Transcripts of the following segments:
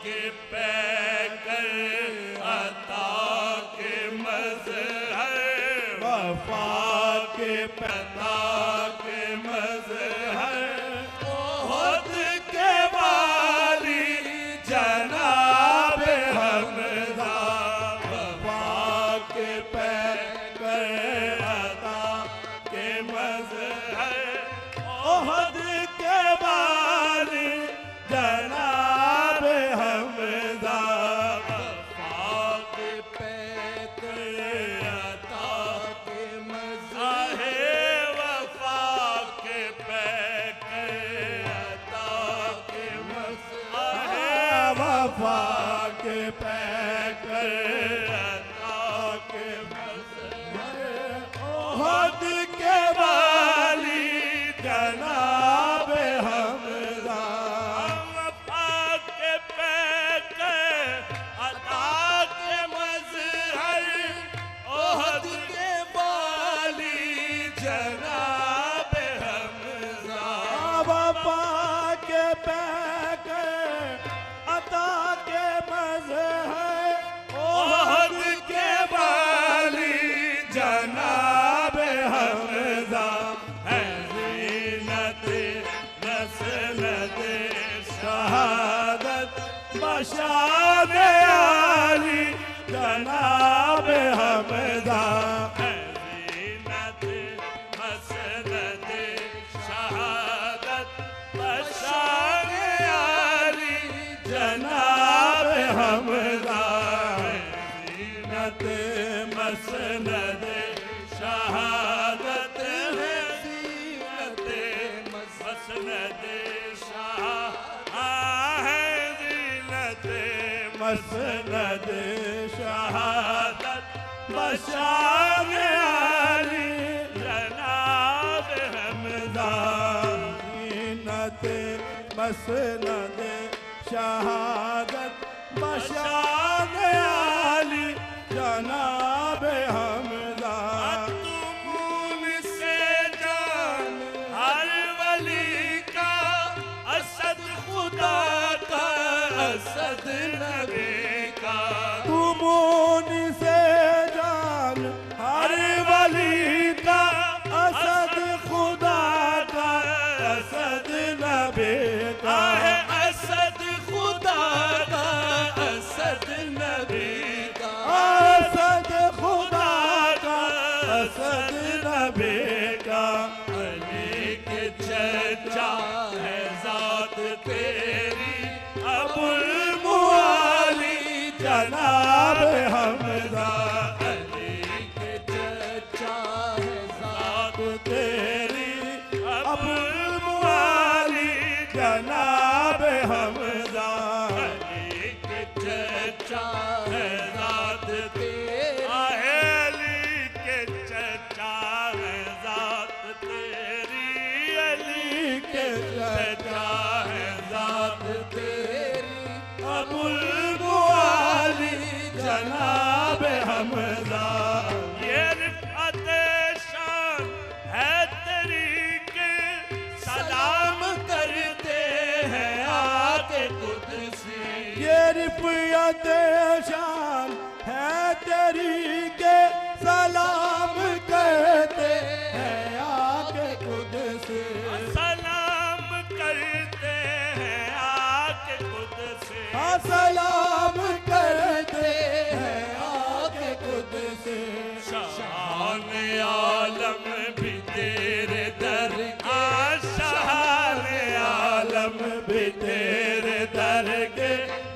के पैकर अता के मज़हर, वफा के अता के मज़हर, ओहद के वाली जनाब हमजा, वफा के पैकर अता के मज़हर, ओहद के वाली जनाब हमजा, वफा के पैकर अता के मज़हर, वफा के पैकर अता के मज़हर, वफा के पैकर अता के मज़हर, ओहद के वाली जनाब हमजा, वफा के पैकर अता के मज़हर, ओहद के वाली जनाब हमजा, वफा के पैकर अता के मज़हर, ओहद के वाली जनाब हमजा, है ज़ीनत मसनद शहादत बशाद आली जनाब हमजा, है ज़ीनत मसनद शहादत बशार आली जनाब हमजा, ज़ीनत मसनद शहादत है ज़ीनत मसनद ज़ीनत मसनद शहादत बशार आली जनाब हमजा, ज़ीनत मसनद शहादत बशाद आली जनाब हमजा, तुम से जान हर वली का, असद खुदा का असद नबी का, तुमोन से जान हर वली का, असद खुदा का असद नबी का, आहे असद खुदा का असद नबी का, असद खुदा का असद नबी का, अली के चचा है जात तेरी, अबुल मुआली जनाब हमजा, अली के चचा है जात तेरी अबुल मुआली जनाब हमजा, अली के चचा है जात तेरी, अली के चचा है जात तेरी, अली के चचा है जात तेरी, अबुल मुआली जनाब हमजा, ये रिफ़अत शान है तेरी के सलाम करते हैं आके कुदसी, ये रिफ़अत शान है तेरी के सलाम करते हैं आके कुदस, सलाम करते हैं आके कुदसी, सलाम करते हैं आके कुदस, शान आलम भी तेरे दर के, शान आलम भी तेरे दर के,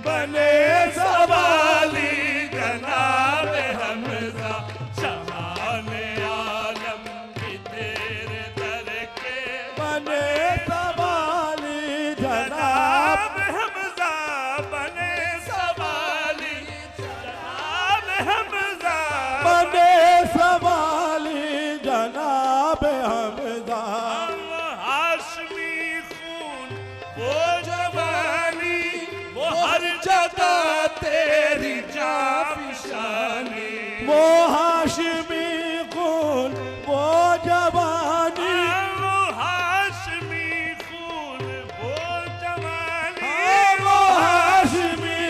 बने सवाली जनाब हमजा, शान आलम भी तेरे दर के, बने सवाली जनाब हमजा, बने सवाली जनाब हमजा, बने सवाली जनाब हमजा, हाशमी खून वो जवानी, वो हर जगह तेरी जाफिशानी, वो हाशमी खून वो जवानी, वो हाशमी खून वो जवानी, वो हाशमी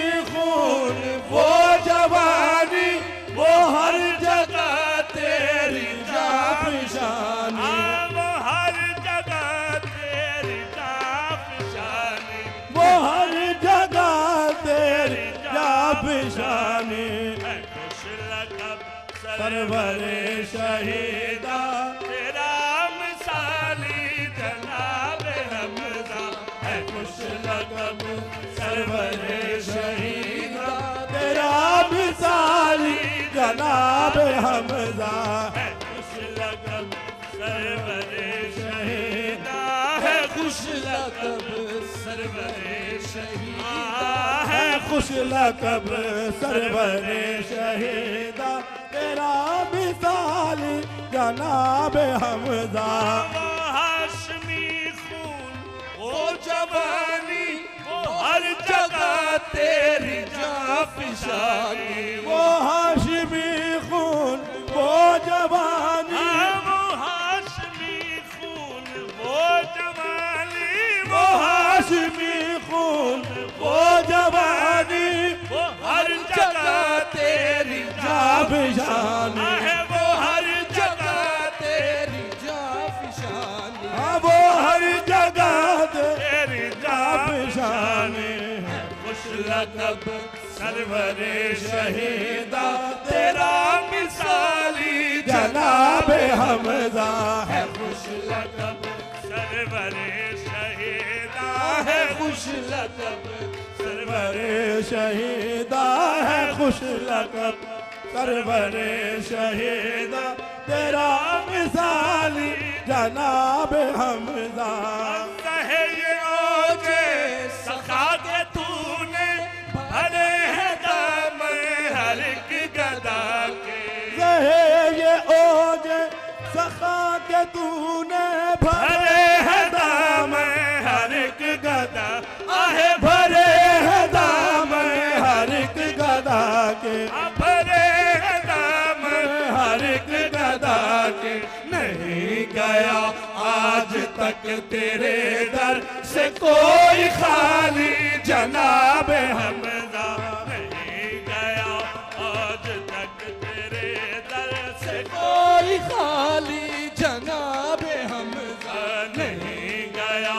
सरवरे शहीदा तेरा मिसाली जनाब हमजा है खुश लकब सरवरे शहीदा तेरा मिसाली जनाब हमजा है खुश लकब सरवरे शहीदा है खुश लकब सरवरे शहीदा है खुश लकब सरवरे शहीदा तेरा मिसाली जनाब हमजा वो हाशमी खून वो जवानी वो हर जगह तेरी जाफिशानी वो हाशमी खून वो जवानी वो हाशमी खून वो जवानी वो हाशमी खून वो जवानी वो हर जगह तेरी जाफिशानी है वो हर जगह तेरी जाफिशानी हाँ वो हर जगह तेरी जाफिशानी खुश लकब सरवरे शहीदा तेरा मिसाली जनाब हमजा है खुश लकब सरवरे शहीदा है खुश लकब सरवरे सरवरे शहीदा है खुश लकब सरवरे शहीदा तेरा मिसाली जनाब हमजा कहे ये ओजे सखा के तूने भरे हैं दामन हर एक गदा के रहे ये ओजे सखा के तूने भरे है दामन हर एक गदा आहे भरे है दामन हर एक गदा के भरे हैं दामन हर एक गदा के नहीं गया आज तक तेरे दर से कोई खाली जनाब हमजा नहीं गया आज तक तेरे दर से कोई खाली जनाब हमजा नहीं गया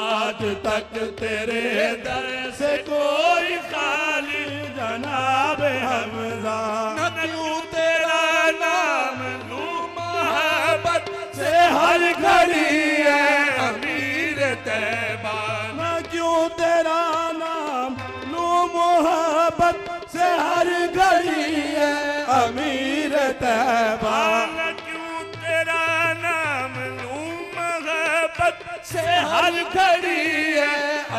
आज तक तेरे दर से कोई खाली जनाब हमजा न क्यों तेरा नाम लूं मोहब्बत से हर घड़ी है अमीर तैबा मैं क्यों तेरा नाम लूं मोहब्बत से हर घड़ी है अमीर तैबा न क्यों तेरा नाम लूं मोहब्बत से हर घड़ी है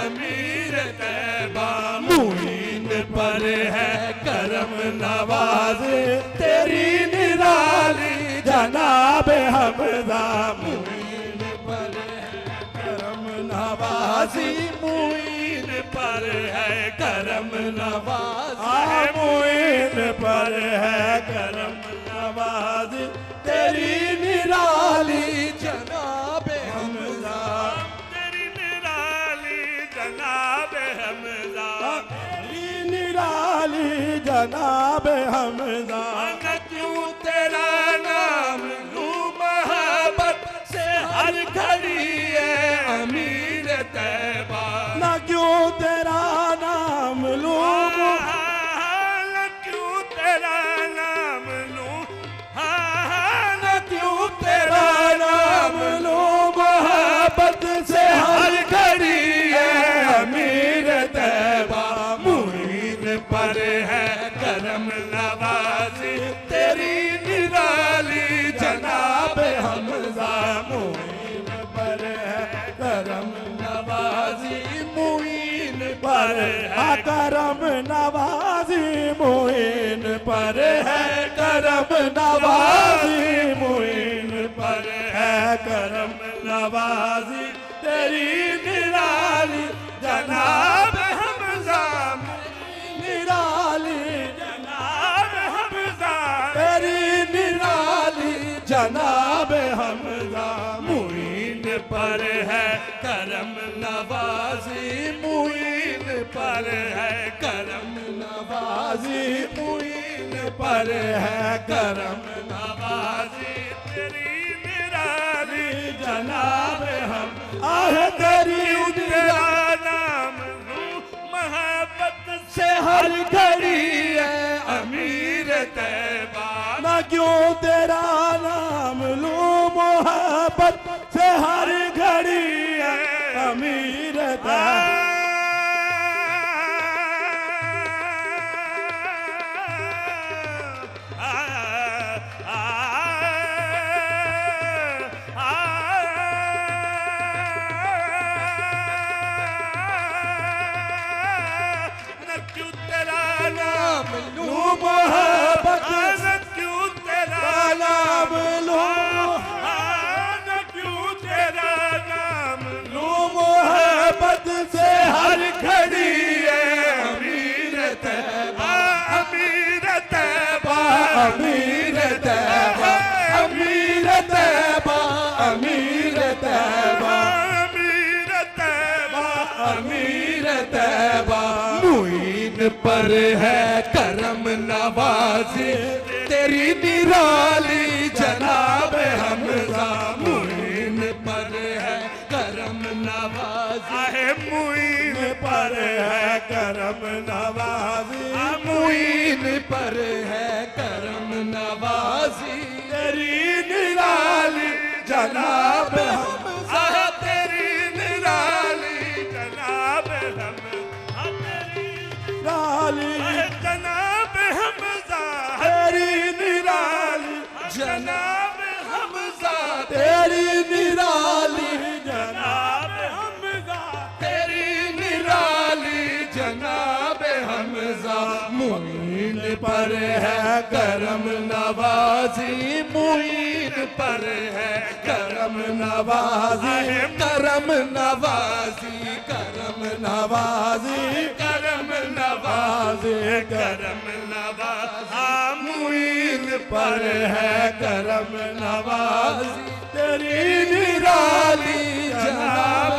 अमीर तैबा मुहीन पर है करम नवाज़े तेरी निराली जनाब हमजा मुहीन पर है करम नवाज़ी मुईन पर है करम नवाज़ी मुहीन पर है करम नवाज़ी तेरी निराली जनाब हमजा तेरी निराली जनाब हमजा तेरी निराली जनाब हमजा न क्यों तेरा नाम लूं मोहब्बत से हर घड़ी है अमीर तैबा न क्यों तेरा नाम लूं न क्यों तेरा नाम लूं न क्यों तेरा नाम लूं मोहब्बत से हर घड़ी है अमीर तैबा मुहीन पर है करम नवाज़ी तेरी निराली जनाब हमजा मुहीन पर है करम नवाज़ी मुहीन पर है करम नवाज़ी मुहीन पर है करम नवाज़ी मुहीन पर है करम नवाज़ी तेरी निराली जनाब हमजा निराली जनाब हमजा तेरी निराली जनाब हमजा मुईन पर है करम नवाज़ी मुईन पर है करम नवाज़ी मुईन पर है करम नवाज़ी तेरी निराली जनाब हम आहे तेरी तेरा नाम लूं मोहब्बत से हर घड़ी है अमीर तैबा न क्यों तेरा नाम लूं मोहब्बत से हर घड़ी अमीर था क्यों तेरा नाम लूं मोहब्बत क्यों तेरा नाम लूं क्यों तेरा नाम लूं मोहब्बत से हर घड़ी अमीर तैबा अमीर तैबा अमीर तैबा अमीर तैबा अमीर तैबा अमीर तैबा अमीर तैबा मुईन पर है करम नवाजी तेरी निराली जनाब हमजा मुईन पर है करम नवाजी आहे मुईन पर है करम नवाजी मुईन पर है करम नवाजी तेरी निराली जनाब हमजा आहे तेरी निराली जनाब हम तेरी निराली आहे जनाब हमजा तेरी निराली जनाब हमजा तेरी निराली जनाब हमजा तेरी निराली जनाब हमजा मुईन पर है करम नवाजी मुईन पर है करम नवाजी करम नवाजी करम नवाजी करम नवाजी करम नवाज़ा मुईन पर है करम नवाजी तेरी निराली जनाब